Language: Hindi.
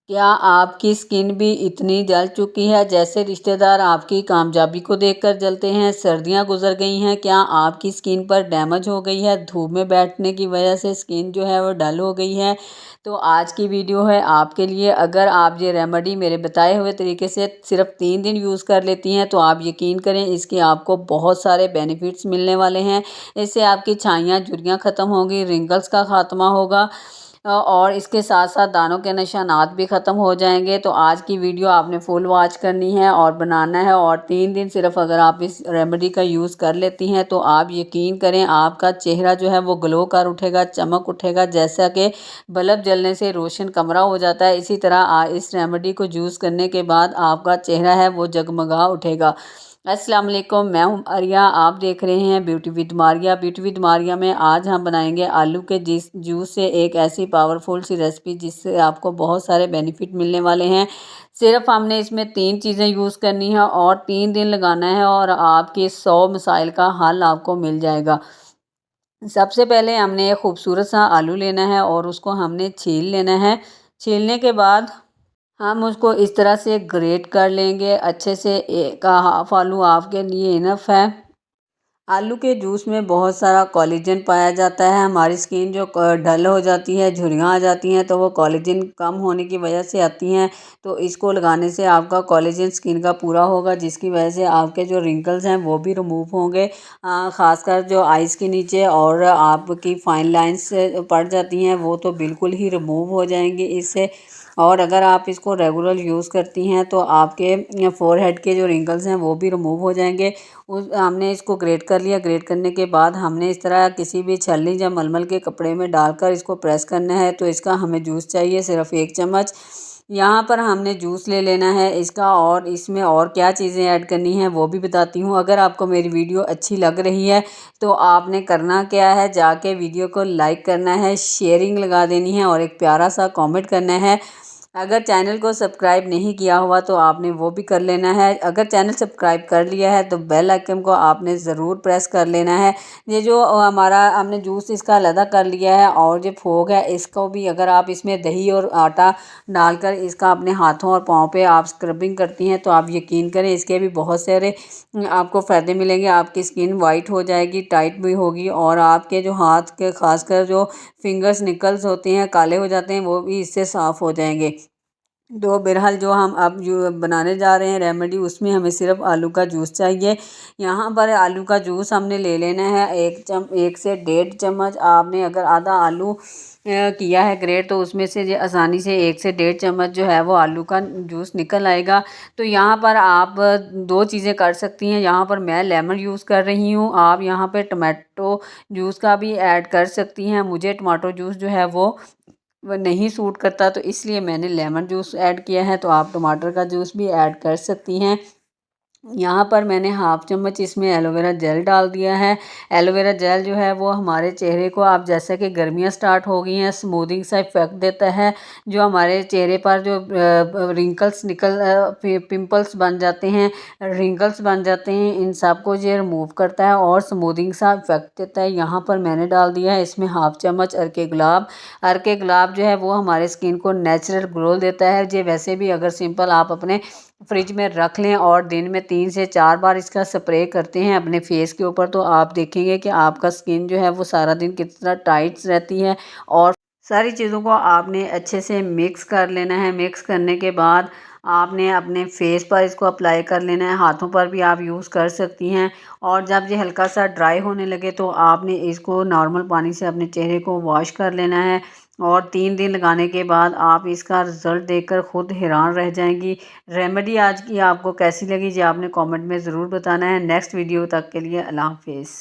क्या आपकी स्किन भी इतनी जल चुकी है जैसे रिश्तेदार आपकी कामयाबी को देखकर जलते हैं? सर्दियां गुजर गई हैं, क्या आपकी स्किन पर डैमेज हो गई है? धूप में बैठने की वजह से स्किन जो है वो डल हो गई है? तो आज की वीडियो है आपके लिए। अगर आप ये रेमेडी मेरे बताए हुए तरीके से सिर्फ 3 दिन यूज़ कर लेती हैं तो आप यकीन करें इसके आपको बहुत सारे बेनिफिट्स मिलने वाले हैं। इससे आपकी छाइयाँ झुर्रियाँ ख़त्म होंगी, रिंकल्स का खात्मा होगा और इसके साथ साथ दानों के निशानात भी ख़त्म हो जाएंगे। तो आज की वीडियो आपने फुल वॉच करनी है और बनाना है, और 3 दिन सिर्फ अगर आप इस रेमेडी का यूज़ कर लेती हैं तो आप यकीन करें आपका चेहरा जो है वो ग्लो कर उठेगा, चमक उठेगा, जैसा कि बल्ब जलने से रोशन कमरा हो जाता है। इसी तरह इस रेमेडी को यूज़ करने के बाद आपका चेहरा है वो जगमगा उठेगा। अस्सलाम वालेकुम, मैं हूं आर्या, आप देख रहे हैं beauty with Maria. Beauty with Maria में आज हम बनाएंगे आलू के जूस से एक ऐसी पावरफुल सी रेसिपी जिससे आपको बहुत सारे बेनिफिट मिलने वाले हैं। सिर्फ हमने इसमें 3 चीज़ें यूज़ करनी है और 3 दिन लगाना है और आपके 100 मसाइल का हल आपको मिल जाएगा। सबसे पहले हमने एक खूबसूरत सा आलू लेना है और उसको हमने छील लेना है। छीलने के बाद हम उसको इस तरह से ग्रेट कर लेंगे अच्छे से। एक हाफ आलू आपके लिए इनफ है। आलू के जूस में बहुत सारा कोलेजन पाया जाता है। हमारी स्किन जो डल हो जाती है, झुर्रियाँ आ जाती हैं, तो वो कोलेजन कम होने की वजह से आती हैं। तो इसको लगाने से आपका कोलेजन स्किन का पूरा होगा, जिसकी वजह से आपके जो रिंकल्स हैं वो भी रिमूव होंगे। ख़ासकर जो आइज़ के नीचे और आपकी फाइन लाइंस पड़ जाती हैं वो तो बिल्कुल ही रिमूव हो जाएंगी इससे। और अगर आप इसको रेगुलर यूज़ करती हैं तो आपके फोरहेड के जो रिंकल्स हैं वो भी रिमूव हो जाएंगे। उस हमने इसको ग्रेट कर लिया। ग्रेट करने के बाद हमने इस तरह किसी भी छलनी या मलमल के कपड़े में डालकर इसको प्रेस करना है। तो इसका हमें जूस चाहिए सिर्फ 1 चम्मच। यहाँ पर हमने जूस ले लेना है इसका, और इसमें और क्या चीज़ें ऐड करनी है वो भी बताती हूँ। अगर आपको मेरी वीडियो अच्छी लग रही है तो आपने करना क्या है, जाके वीडियो को लाइक करना है, शेयरिंग लगा देनी है और एक प्यारा सा कमेंट करना है। अगर चैनल को सब्सक्राइब नहीं किया हुआ तो आपने वो भी कर लेना है। अगर चैनल सब्सक्राइब कर लिया है तो बेल आइकन को आपने ज़रूर प्रेस कर लेना है। ये जो हमारा हमने जूस इसका अलग कर लिया है, और जो फोग है इसको भी अगर आप इसमें दही और आटा डालकर इसका अपने हाथों और पाँव पे आप स्क्रबिंग करती हैं तो आप यकीन करें इसके भी बहुत सारे आपको फ़ायदे मिलेंगे। आपकी स्किन वाइट हो जाएगी, टाइट भी होगी, और आपके जो हाथ के खासकर जो फिंगर्स निकल्स होते हैं, काले हो जाते हैं, वो भी इससे साफ़ हो जाएंगे। तो बहरहाल जो हम अब जो बनाने जा रहे हैं रेमेडी, उसमें हमें सिर्फ आलू का जूस चाहिए। यहाँ पर आलू का जूस हमने ले लेना है 1 से 1.5 चम्मच। आपने अगर आधा आलू किया है ग्रेट तो उसमें से जो आसानी से 1 से 1.5 चम्मच जो है वो आलू का जूस निकल आएगा। तो यहाँ पर आप 2 चीज़ें कर सकती हैं। यहाँ पर मैं लेमन यूज़ कर रही हूँ, आप यहाँ पर टमाटो जूस का भी ऐड कर सकती हैं। मुझे टमाटो जूस जो है वो नहीं सूट करता, तो इसलिए मैंने लेमन जूस ऐड किया है। तो आप टमाटर का जूस भी ऐड कर सकती हैं। यहाँ पर मैंने 1/2 चम्मच इसमें एलोवेरा जेल डाल दिया है। एलोवेरा जेल जो है वो हमारे चेहरे को, आप जैसे कि गर्मियाँ स्टार्ट हो गई हैं, स्मूदिंग सा इफेक्ट देता है। जो हमारे चेहरे पर जो रिंकल्स पिंपल्स बन जाते हैं, रिंकल्स बन जाते हैं, इन सब को ये रिमूव करता है और स्मूदिंग सा इफेक्ट देता है। यहाँ पर मैंने डाल दिया है इसमें 1/2 चम्मच अर्के गुलाब। अर्के गुलाब जो है वो हमारे स्किन को नेचुरल ग्लो देता है। ये वैसे भी अगर सिंपल आप अपने फ्रिज में रख लें और दिन में 3 से 4 बार इसका स्प्रे करते हैं अपने फेस के ऊपर, तो आप देखेंगे कि आपका स्किन जो है वो सारा दिन कितना टाइट रहती है। और सारी चीज़ों को आपने अच्छे से मिक्स कर लेना है। मिक्स करने के बाद आपने अपने फेस पर इसको अप्लाई कर लेना है, हाथों पर भी आप यूज़ कर सकती हैं। और जब ये हल्का सा ड्राई होने लगे तो आपने इसको नॉर्मल पानी से अपने चेहरे को वॉश कर लेना है। और 3 दिन लगाने के बाद आप इसका रिज़ल्ट देखकर ख़ुद हैरान रह जाएंगी। रेमेडी आज की आपको कैसी लगी जी आपने कमेंट में ज़रूर बताना है। नेक्स्ट वीडियो तक के लिए अल्लाह हाफिज़।